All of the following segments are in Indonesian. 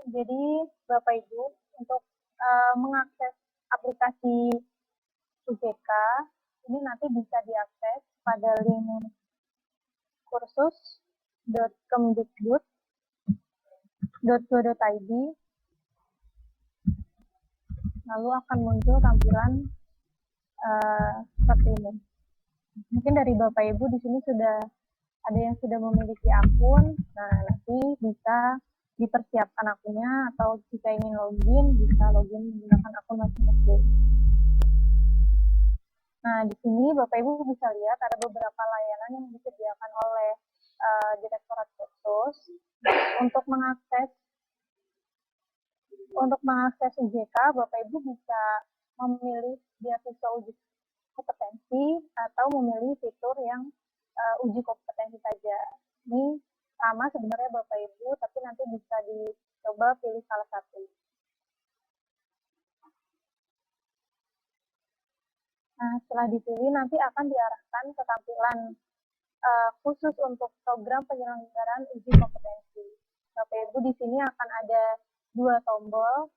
Jadi Bapak Ibu untuk mengakses aplikasi UJK ini nanti bisa diakses pada link kursus.kemdikbud.go.id. Lalu akan muncul tampilan seperti ini. Mungkin dari Bapak Ibu di sini sudah ada yang sudah memiliki akun. Nah, nanti bisa dipersiapkan akunnya, atau jika ingin login bisa login menggunakan akun masing-masing. Nah, di sini Bapak Ibu bisa lihat ada beberapa layanan yang disediakan oleh Direktorat Kursus untuk mengakses UJK. Bapak Ibu bisa memilih beasiswa uji kompetensi atau memilih fitur yang uji kompetensi saja. Ini sama sebenarnya Bapak Ibu, tapi nanti bisa dicoba pilih salah satu. Nah, setelah dipilih nanti akan diarahkan ke tampilan khusus untuk program penyelenggaraan uji kompetensi. Bapak Ibu di sini akan ada 2 tombol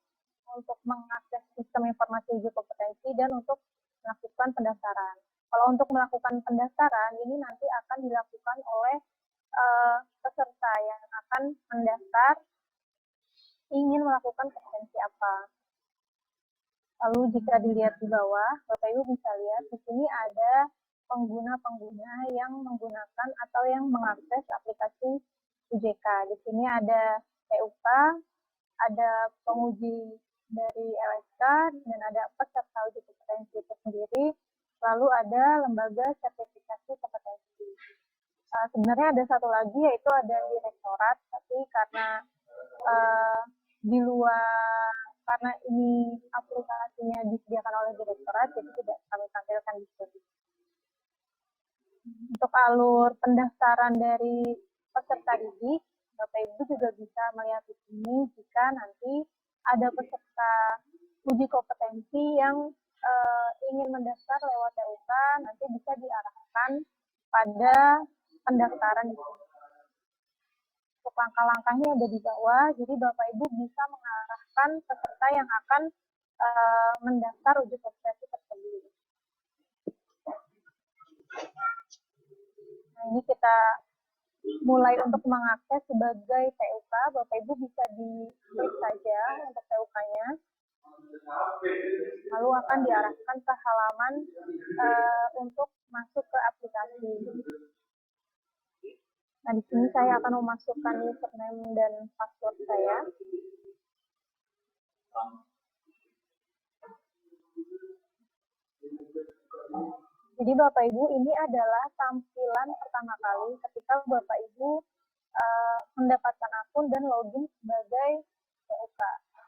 untuk mengakses sistem informasi uji kompetensi dan untuk melakukan pendaftaran. Kalau untuk melakukan pendaftaran ini nanti akan dilakukan oleh peserta yang akan mendaftar ingin melakukan kompetensi apa. Lalu jika dilihat di bawah, Bapak Ibu bisa lihat di sini ada pengguna-pengguna yang menggunakan atau yang mengakses aplikasi UJK. Di sini ada TUK, ada penguji dari LSK, dan ada peserta uji kompetensi itu sendiri. Lalu ada lembaga sertifikasi kompetensi. Sebenarnya ada satu lagi, yaitu ada direktorat, tapi karena di luar, karena ini aplikasinya disediakan oleh direktorat, jadi tidak kami tampilkan di sini. Untuk alur pendaftaran dari peserta didik, Bapak Ibu juga bisa melihat di sini jika nanti ada peserta uji kompetensi yang ingin mendaftar lewat TUK, nanti bisa diarahkan pada pendaftaran di sini. Untuk langkah-langkahnya ada di bawah, jadi Bapak Ibu bisa mengarahkan peserta yang akan mendaftar uji kompetensi tersebut. Nah, ini kita mulai untuk mengakses sebagai TUK. Bapak Ibu bisa di-klik saja untuk TUK-nya. Lalu akan diarahkan ke halaman untuk masuk ke aplikasi. Nah, di sini saya akan memasukkan username dan password saya. Jadi Bapak Ibu, ini adalah tampilan pertama kali ketika Bapak Ibu mendapatkan akun dan login sebagai TUK.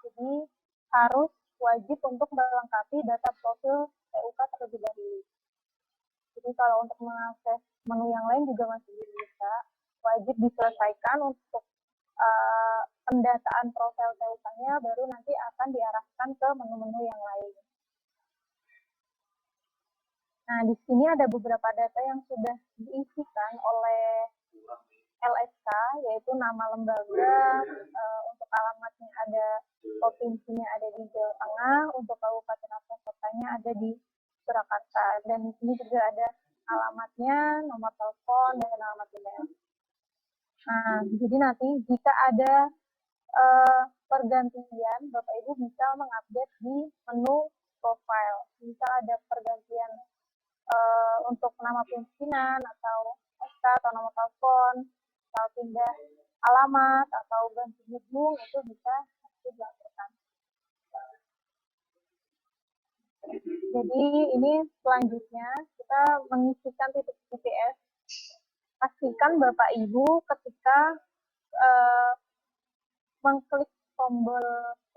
Jadi harus wajib untuk melengkapi data profil TUK terlebih dahulu. Jadi kalau untuk mengakses menu yang lain juga masih bisa, wajib diselesaikan untuk pendataan profil TUK-nya, baru nanti akan diarahkan ke menu-menu yang lain. Nah, di sini ada beberapa data yang sudah diisikan oleh LSK, yaitu nama lembaga, untuk alamatnya ada, provinsinya ada di Jawa Tengah, untuk kabupaten atau kotanya ada di Surakarta, dan di sini juga ada alamatnya, nomor telepon, dan alamat email. Nah, jadi nanti jika ada pergantian, Bapak Ibu bisa mengupdate di menu profile. Misal ada pergantian untuk nama pimpinan atau SK atau nomor telepon, atau pindah alamat atau ganti gedung, itu bisa dilakukan. Jadi ini selanjutnya kita mengisikan titik GPS. Pastikan Bapak Ibu ketika mengklik tombol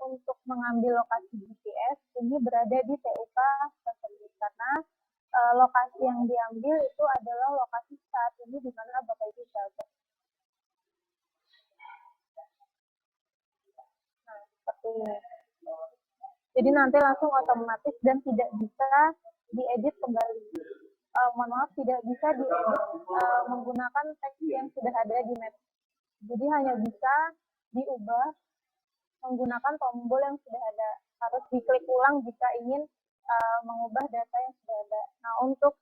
untuk mengambil lokasi GPS ini berada di TUK tersebut, karena lokasi yang diambil itu adalah lokasi saat ini di mana Bapak Ibu berada. Nah, seperti ini. Jadi nanti langsung otomatis dan tidak bisa diedit kembali. Mohon maaf, tidak bisa diedit menggunakan teks yang sudah ada di map. Jadi hanya bisa diubah menggunakan tombol yang sudah ada. Harus diklik ulang jika ingin mengubah data yang sudah ada. Nah, untuk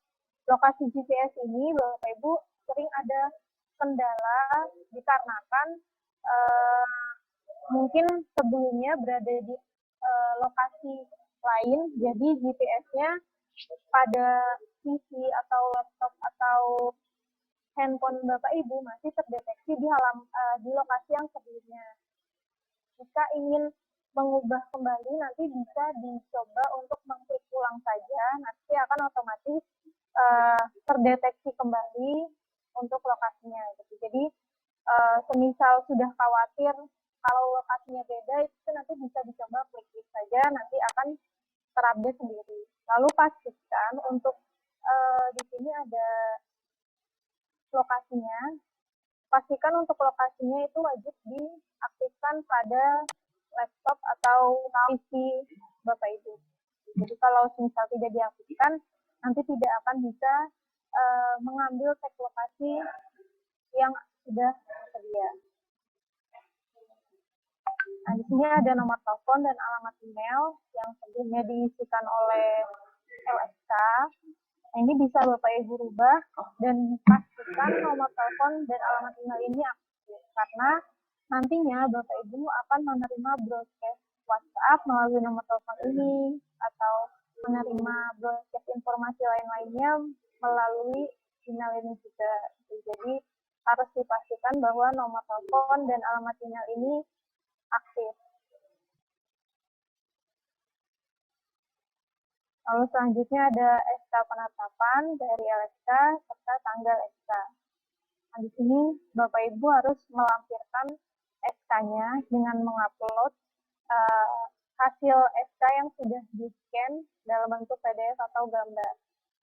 lokasi GPS ini, Bapak Ibu, sering ada kendala dikarenakan mungkin sebelumnya berada di lokasi lain, jadi GPS-nya pada PC atau laptop atau handphone Bapak Ibu masih terdeteksi di lokasi yang sebelumnya. Jika ingin mengubah kembali, nanti bisa dicoba untuk mengklik ulang saja, nanti akan otomatis terdeteksi kembali untuk lokasinya. Gitu. Jadi semisal sudah khawatir kalau lokasinya beda, itu nanti bisa dicoba klik saja, nanti akan terupdate sendiri. Lalu pastikan untuk di sini ada lokasinya. Pastikan untuk lokasinya itu wajib diaktifkan pada laptop atau PC Bapak Ibu. Jadi kalau misal tidak diaktifkan, nanti tidak akan bisa mengambil tag lokasi yang sudah tersedia. Nah, di sini ada nomor telepon dan alamat email yang sebelumnya diisikan oleh LSK. Nah, ini bisa Bapak Ibu rubah dan pastikan nomor telepon dan alamat email ini aktif karena nantinya Bapak Ibu akan menerima broadcast WhatsApp melalui nomor telepon ini atau menerima broadcast informasi lain-lainnya melalui email ini juga. Jadi harus dipastikan bahwa nomor telepon dan alamat email ini aktif. Lalu selanjutnya ada SK penetapan dari LSK serta tanggal SK. Nah, di sini Bapak Ibu harus melampirkan SK-nya dengan mengupload hasil SK yang sudah di-scan dalam bentuk PDF atau gambar.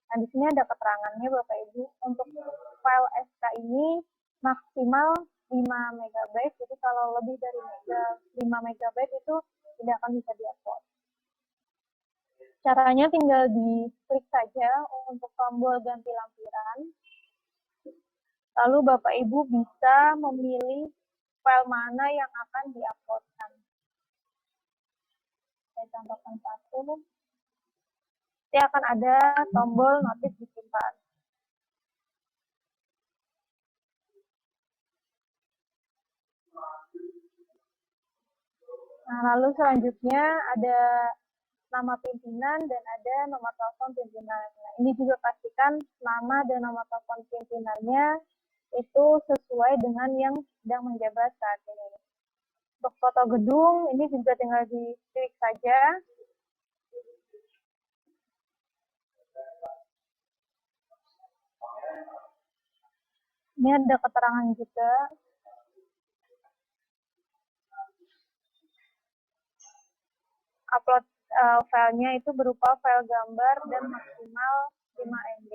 Nah, di sini ada keterangannya Bapak Ibu. Untuk file SK ini maksimal 5 MB, jadi kalau lebih dari 5 MB itu tidak akan bisa di-upload. Caranya tinggal diklik saja untuk tombol ganti lampiran. Lalu Bapak Ibu bisa memilih file mana yang akan di-uploadkan. Saya contohkan satu. Nanti akan ada tombol notif disimpan. Nah, lalu selanjutnya ada nama pimpinan dan ada nomor telepon pimpinan. Nah, ini juga pastikan nama dan nomor telepon pimpinannya itu sesuai dengan yang sedang menjabat saat ini. Untuk foto gedung, ini juga tinggal diklik saja. Ini ada keterangan juga. Upload filenya itu berupa file gambar dan maksimal 5 MB.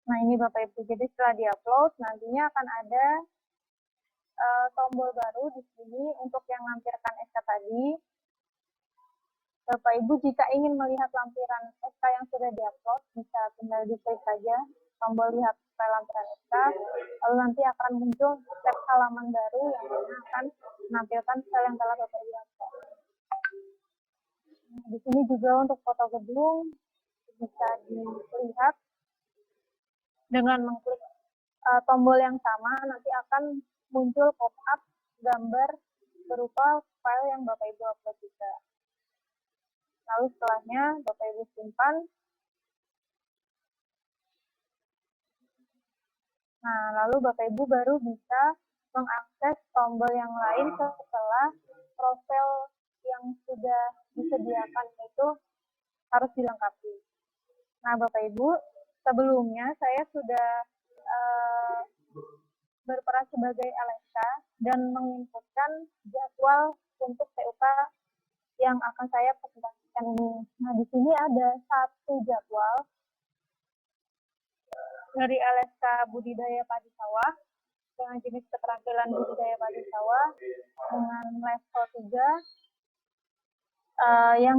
Nah, ini Bapak Ibu, jadi setelah di-upload, nantinya akan ada tombol baru di sini untuk yang lampirkan SK tadi. Bapak Ibu, jika ingin melihat lampiran SK yang sudah di-upload, bisa tinggal diklik saja tombol lihat file lampiran SK, lalu nanti akan muncul tab halaman baru yang mana akan menampilkan file yang telah Bapak Ibu upload. Nah, di sini juga untuk foto gedung bisa dilihat dengan mengklik tombol yang sama, nanti akan muncul pop-up gambar berupa file yang Bapak Ibu upload juga. Lalu setelahnya Bapak Ibu simpan. Nah, lalu Bapak Ibu baru bisa mengakses tombol yang lain setelah profil yang sudah disediakan itu harus dilengkapi. Nah, Bapak Ibu, sebelumnya saya sudah berperan sebagai LSK dan menginputkan jadwal untuk TUK yang akan saya presentasikan ini. Nah, di sini ada satu jadwal dari LSK budidaya padi sawah dengan jenis keterampilan budidaya padi sawah dengan level 3 yang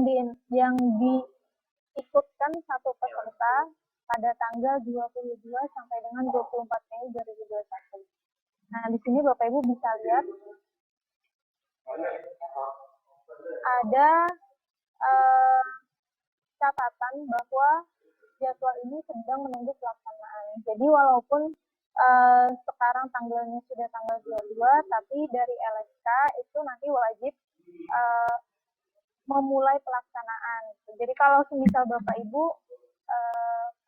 ikutkan satu peserta pada tanggal 22 sampai dengan 24 Mei 2021. Nah, di sini Bapak Ibu bisa lihat ada catatan bahwa jadwal ini sedang menunggu pelaksanaan. Jadi walaupun sekarang tanggalnya sudah tanggal 22, tapi dari LSK itu nanti wajib memulai pelaksanaan. Jadi kalau semisal Bapak Ibu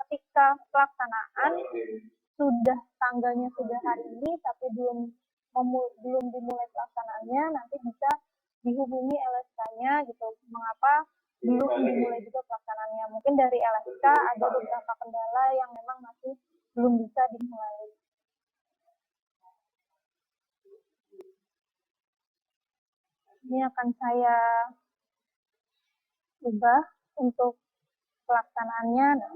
ketika pelaksanaan sudah tanggalnya sudah hari ini tapi belum dimulai pelaksanaannya, nanti bisa dihubungi LSK-nya gitu. Mengapa belum dimulai juga pelaksanaannya? Mungkin dari LSK ada beberapa kendala yang memang masih belum bisa dimulai. Ini akan saya ubah untuk pelaksanaannya. Nah,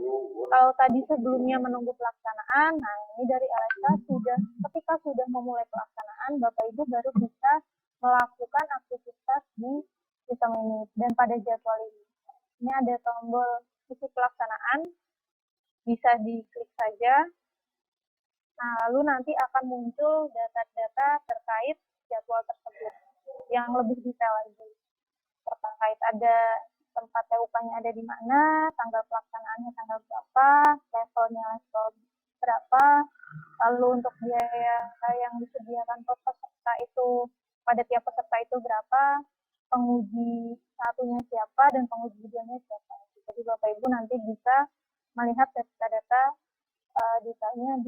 kalau tadi sebelumnya menunggu pelaksanaan, nah ini dari LSK ketika sudah memulai pelaksanaan, Bapak Ibu baru bisa melakukan aktivitas di sistem ini. Dan pada jadwal ini ada tombol isi pelaksanaan, bisa diklik saja. Nah, lalu nanti akan muncul data-data terkait jadwal tersebut yang lebih detail lagi. Terkait ada tempat TUK-nya ada di mana, tanggal pelaksanaannya tanggal berapa, levelnya level berapa, lalu untuk biaya yang disediakan untuk peserta itu pada tiap peserta itu berapa, penguji satunya siapa dan penguji duanya siapa. Jadi Bapak Ibu nanti bisa melihat data-data detailnya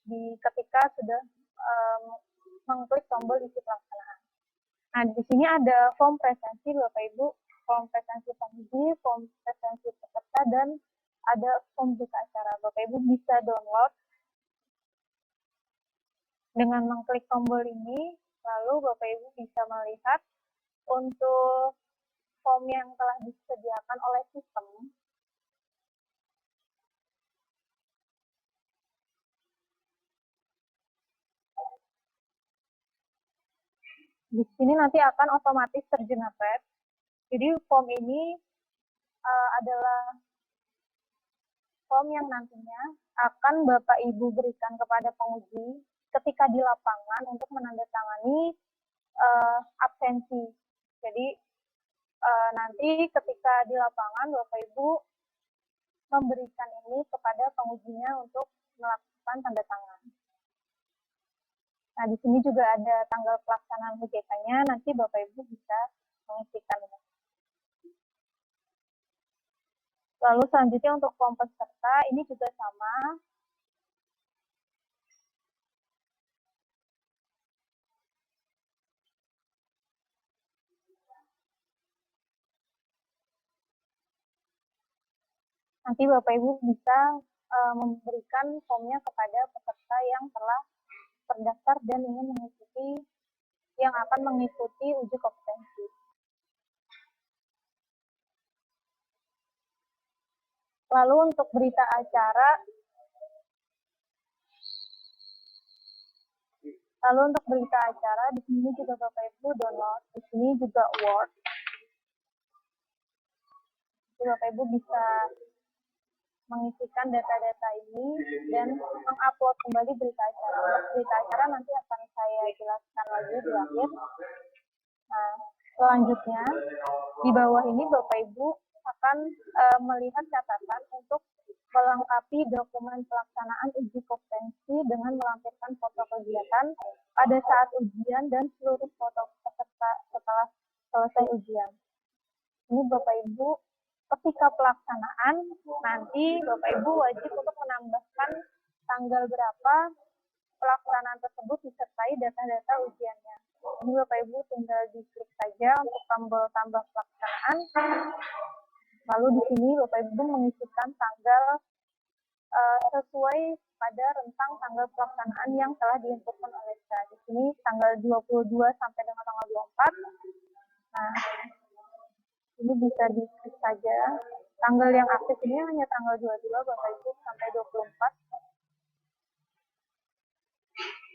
di ketika sudah mengklik tombol isi pelaksanaan. Nah, di sini ada form presensi Bapak Ibu, form presensi penguji, form presensi peserta, dan ada form berita acara. Bapak Ibu bisa download dengan mengklik tombol ini, lalu Bapak Ibu bisa melihat untuk form yang telah disediakan oleh sistem. Di sini nanti akan otomatis tergenerate. Jadi form ini adalah form yang nantinya akan Bapak Ibu berikan kepada penguji ketika di lapangan untuk menandatangani absensi. Jadi nanti ketika di lapangan Bapak Ibu memberikan ini kepada pengujinya untuk melakukan tanda tangan. Nah, di sini juga ada tanggal pelaksanaan UJK-nya, nanti Bapak Ibu bisa mengisikan. Lalu selanjutnya untuk form peserta, ini juga sama. Nanti Bapak Ibu bisa memberikan formnya kepada peserta yang telah terdaftar dan ingin mengikuti, yang akan mengikuti uji kompetensi. Lalu untuk berita acara, di sini juga Bapak Ibu download, di sini juga Word. Jadi Bapak Ibu bisa mengisikan data-data ini dan mengupload kembali berita acara. Untuk berita acara nanti akan saya jelaskan lagi di akhir. Nah, selanjutnya di bawah ini Bapak Ibu akan melihat catatan untuk melengkapi dokumen pelaksanaan uji kompetensi dengan melampirkan foto kegiatan pada saat ujian dan seluruh foto peserta setelah selesai ujian. Ini Bapak Ibu ketika pelaksanaan nanti Bapak Ibu wajib untuk menambahkan tanggal berapa pelaksanaan tersebut disertai data-data ujiannya. Ini Bapak Ibu tinggal diklik saja untuk tombol tambah pelaksanaan. Lalu di sini Bapak Ibu mengisikan tanggal sesuai pada rentang tanggal pelaksanaan yang telah diinputkan oleh LSK. Di sini tanggal 22 sampai dengan tanggal 24. Nah, ini bisa diklik saja. Tanggal yang aktif ini hanya tanggal 22 Bapak Ibu sampai 24.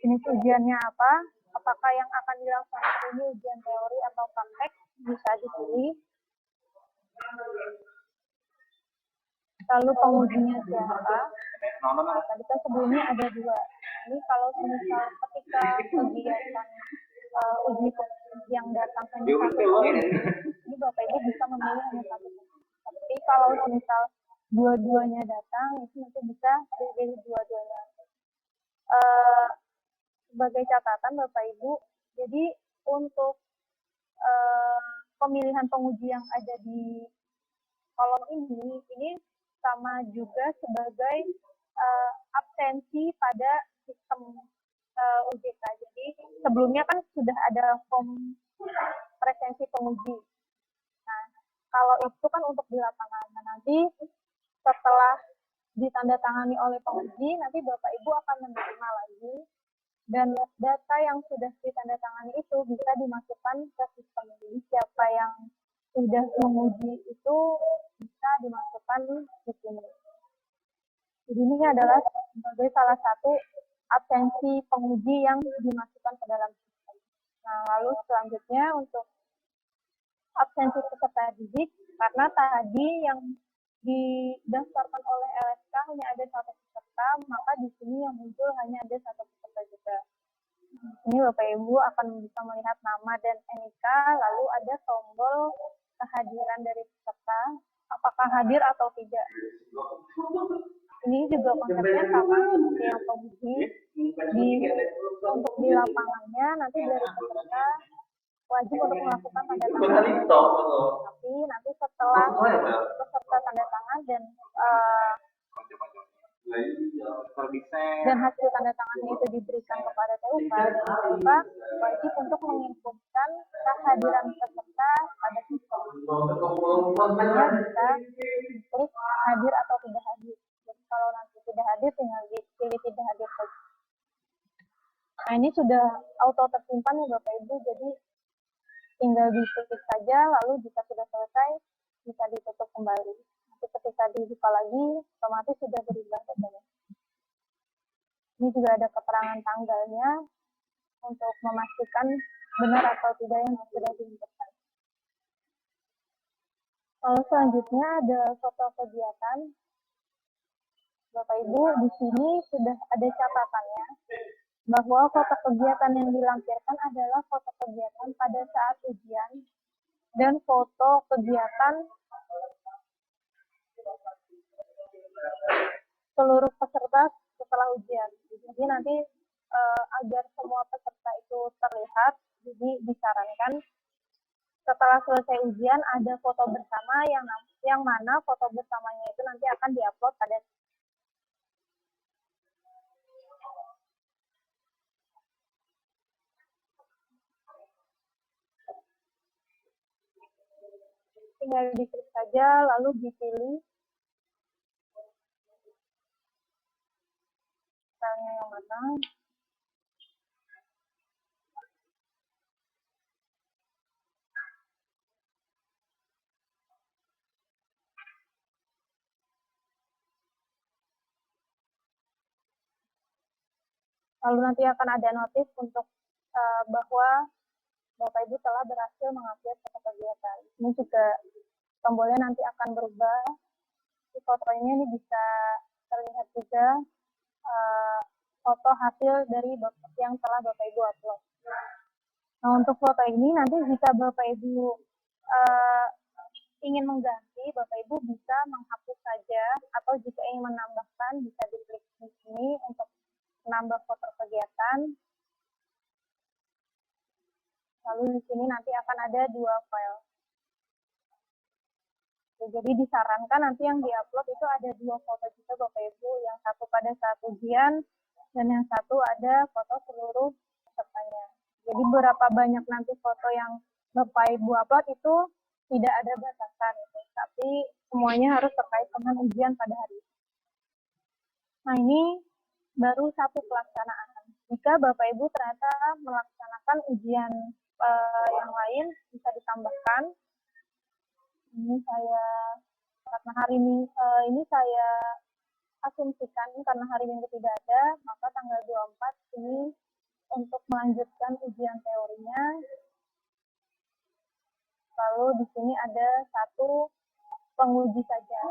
Jenis ujiannya apa? Apakah yang akan dilaksanakan ini ujian teori atau praktek? Bisa dipilih. Lalu pengujinya siapa? Nah, tadi kan sebelumnya ada dua. Ini kalau misal ketika kegiatan uji yang datang hanya satu penguji, ini Bapak Ibu bisa memilih hanya satu penguji. Tapi kalau misal dua-duanya datang, itu nanti bisa dipilih dua-duanya. Sebagai catatan Bapak Ibu, jadi untuk pemilihan penguji yang ada di kolom ini sama juga sebagai absensi pada sistem UJK. Jadi sebelumnya kan sudah ada form presensi penguji. Nah, kalau itu kan untuk di lapangan. Nah, nanti setelah ditandatangani oleh penguji, nanti Bapak Ibu akan menerima lagi dan data yang sudah ditandatangani itu bisa dimasukkan ke sistem ini. Siapa yang sudah menguji itu bisa dimasukkan di sini. Jadi ini adalah sebagai salah satu absensi penguji yang dimasukkan ke dalam sistem. Nah, lalu selanjutnya untuk absensi peserta didik, karena tadi yang didaftarkan oleh LSK hanya ada satu peserta, maka di sini yang muncul hanya ada satu peserta juga. Ini Bapak Ibu akan bisa melihat nama dan NIK, lalu ada tombol kehadiran dari peserta, apakah hadir atau tidak. Ini juga konsepnya sama seperti yang penguji. Untuk di lapangannya nanti dari peserta wajib untuk melakukan tanda tangan. Tapi nanti setelah peserta tanda tangan dan hasil tanda tangannya itu diberikan kepada TUK, dan TUK wajib untuk menginputkan kehadiran peserta pada sistem. Dia bisa klik hadir atau tidak hadir. Jadi kalau nanti tidak hadir, tinggal pilih tidak hadir saja. Nah, ini sudah auto tersimpan ya Bapak Ibu, jadi tinggal diklik saja, lalu jika sudah selesai bisa ditutup kembali. Nanti ketika dibuka lagi, otomatis sudah berubah datanya. Ini juga ada keterangan tanggalnya untuk memastikan benar atau tidak yang sudah diinputkan. Lalu selanjutnya ada foto kegiatan. Bapak Ibu, di sini sudah ada catatannya bahwa foto kegiatan yang dilampirkan adalah foto kegiatan pada saat ujian dan foto kegiatan seluruh peserta setelah ujian. Jadi nanti agar semua peserta itu terlihat, jadi disarankan setelah selesai ujian ada foto bersama yang mana foto bersamanya itu nanti akan diupload pada tinggal diklik saja lalu dipilih misalnya yang mana. Lalu nanti akan ada notif untuk bahwa Bapak Ibu telah berhasil mengupload foto kegiatan. Ini juga tombolnya nanti akan berubah. Di fotonya ini bisa terlihat juga foto hasil dari yang telah Bapak Ibu upload. Nah, untuk foto ini nanti jika Bapak Ibu ingin mengganti, Bapak Ibu bisa menghapus saja, atau jika ingin menambahkan bisa diklik di sini untuk menambah foto kegiatan. Lalu di sini nanti akan ada dua file. Jadi disarankan nanti yang diupload itu ada dua foto juga Bapak Ibu, yang satu pada saat ujian dan yang satu ada foto seluruh pesertanya. Jadi berapa banyak nanti foto yang Bapak Ibu upload itu tidak ada batasan, tapi semuanya harus terkait dengan ujian pada hari itu. Nah, ini baru satu pelaksanaan. Jika Bapak Ibu ternyata melaksanakan ujian yang lain, bisa ditambahkan. Ini saya karena hari ini saya asumsikan karena hari Minggu tidak ada, maka tanggal 24 ini untuk melanjutkan ujian teorinya. Lalu di sini ada satu penguji saja.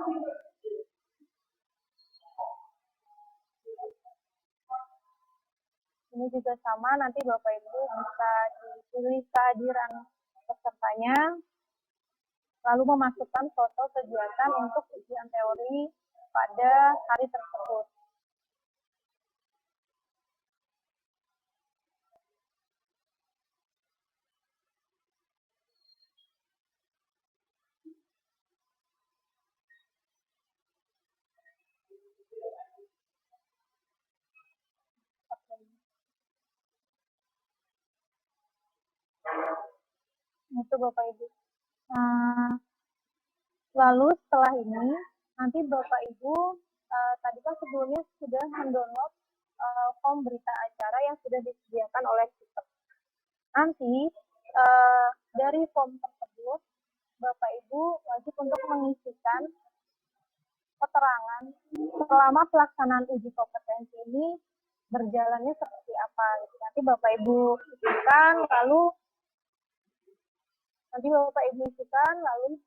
juga sama, nanti Bapak Ibu bisa dipilih kehadiran pesertanya, lalu memasukkan foto kegiatan untuk ujian teori pada hari tersebut. Itu Bapak Ibu. Nah, lalu setelah ini, nanti Bapak Ibu tadi kan sebelumnya sudah mendownload form berita acara yang sudah disediakan oleh sistem. Nanti dari form tersebut, Bapak Ibu wajib untuk mengisikan keterangan selama pelaksanaan uji kompetensi ini berjalannya seperti apa. Nanti Bapak Ibu isikan, lalu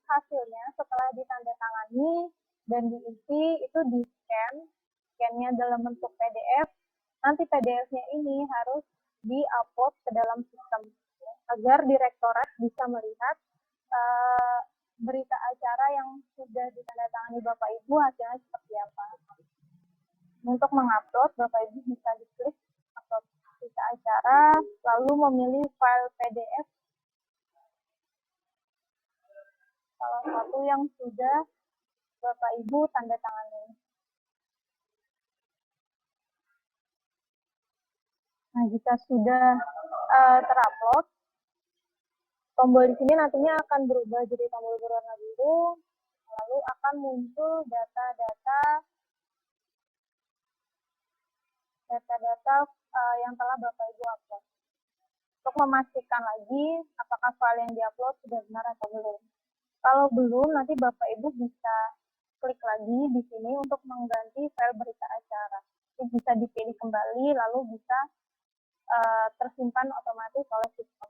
hasilnya setelah ditandatangani dan diisi itu scan-nya dalam bentuk PDF. Nanti PDF-nya ini harus di-upload ke dalam sistem agar direktorat bisa melihat berita acara yang sudah ditandatangani Bapak Ibu hasilnya seperti apa. Untuk mengupload, Bapak Ibu bisa diklik upload berita acara, lalu memilih file PDF salah satu yang sudah Bapak Ibu tanda tangani. Nah, jika sudah terupload, tombol di sini nantinya akan berubah jadi tombol berwarna biru, lalu akan muncul data-data yang telah Bapak Ibu upload. Untuk memastikan lagi apakah file yang diupload sudah benar atau belum. Kalau belum, nanti Bapak Ibu bisa klik lagi di sini untuk mengganti file berita acara. Ini bisa dipilih kembali, lalu bisa tersimpan otomatis oleh sistem.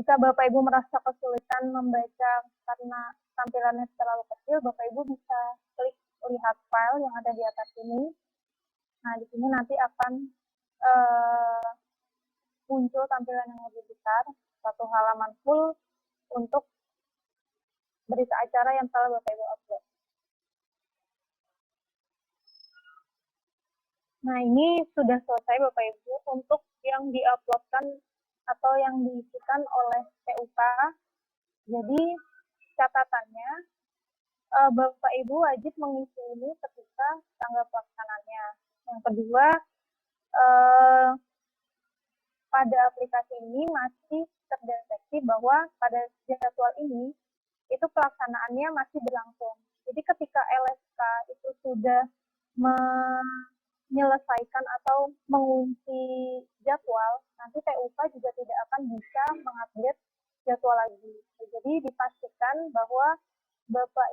Jika Bapak Ibu merasa kesulitan membaca karena tampilannya terlalu kecil, Bapak Ibu bisa klik lihat file yang ada di atas ini. Nah, di sini nanti akan muncul tampilan yang lebih besar, satu halaman full untuk berita acara yang telah Bapak Ibu upload. Nah, ini sudah selesai Bapak Ibu untuk yang diuploadkan atau yang diisikan oleh PUK. Jadi, catatannya, Bapak Ibu wajib mengisi ini ketika tanggal pelaksanaannya. Yang kedua, pada aplikasi ini masih terdeteksi bahwa pada jadwal ini itu pelaksanaannya masih berlangsung. Jadi ketika LSK itu sudah menyelesaikan atau mengunci jadwal, nanti TUK juga tidak akan bisa mengupdate jadwal lagi. Jadi dipastikan bahwa Bapak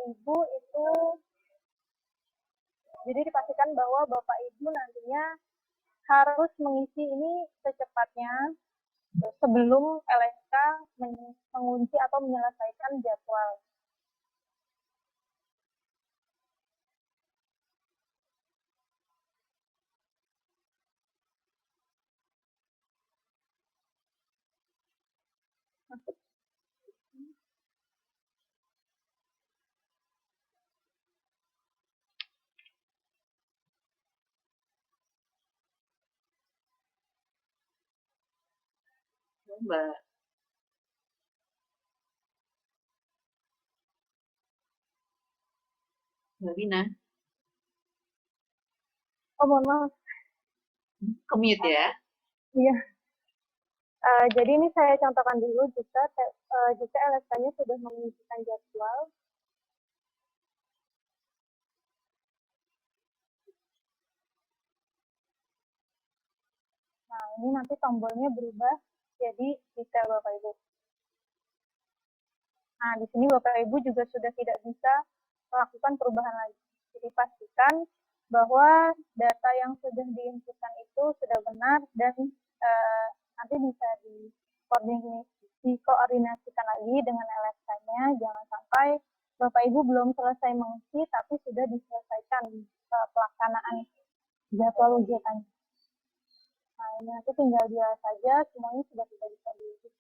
Ibu nantinya harus mengisi ini secepatnya sebelum LSK mengunci atau menyelesaikan jadwal. Mbak Wina. Oh, mohon maaf. Commute ya? Iya. Jadi ini saya contohkan dulu jika LSK-nya sudah mengunci jadwal. Nah, ini nanti tombolnya berubah jadi detail Bapak Ibu. Nah, di sini Bapak Ibu juga sudah tidak bisa melakukan perubahan lagi. Jadi pastikan bahwa data yang sudah diinputkan itu sudah benar dan nanti bisa dikoordinasikan lagi dengan LSK-nya. Jangan sampai Bapak Ibu belum selesai mengisi tapi sudah diselesaikan pelaksanaan jadwal ujian. ini nanti tinggal dia saja, semuanya sudah tidak bisa diedit.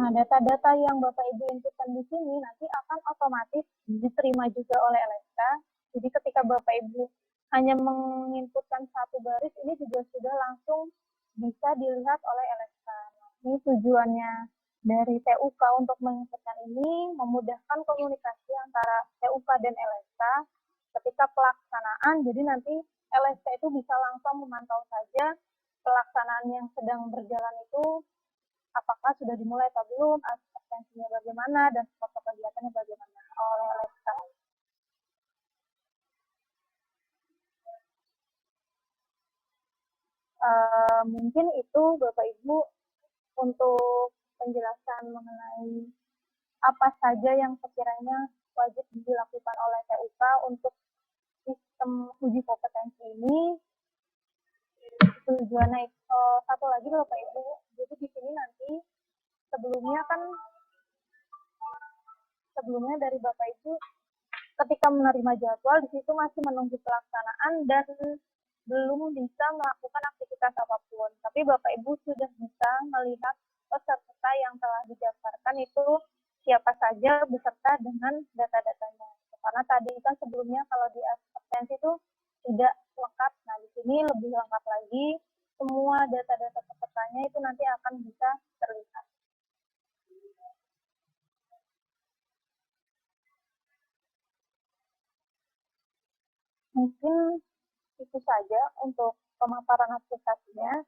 Nah, data-data yang Bapak Ibu inputkan di sini nanti akan otomatis diterima juga oleh LSK. Jadi ketika Bapak Ibu hanya menginputkan satu baris, ini juga sudah langsung bisa dilihat oleh LSK. Nah, ini tujuannya dari TUK untuk menginputkan ini, memudahkan komunikasi antara TUK dan LSK ketika pelaksanaan. Jadi nanti LSK itu bisa langsung memantau saja pelaksanaan yang sedang berjalan itu apakah sudah dimulai atau belum, absensinya bagaimana, dan skop kegiatannya bagaimana oleh LSK. Mungkin itu Bapak Ibu untuk penjelasan mengenai apa saja yang sekiranya wajib dilakukan oleh TUK untuk sistem uji kompetensi ini. Tujuannya satu lagi Bapak Ibu, jadi di sini nanti sebelumnya dari Bapak Ibu ketika menerima jadwal di situ masih menunggu pelaksanaan dan belum bisa melakukan aktivitas apapun. Tapi Bapak Ibu sudah bisa melihat peserta yang telah didaftarkan itu siapa saja beserta dengan data-datanya. Karena tadi kan sebelumnya kalau di absensi itu tidak lengkap. Nah, di sini lebih lengkap lagi. Semua data-data pesertanya itu nanti akan bisa terlihat. Mungkin itu saja untuk pemaparan aplikasinya.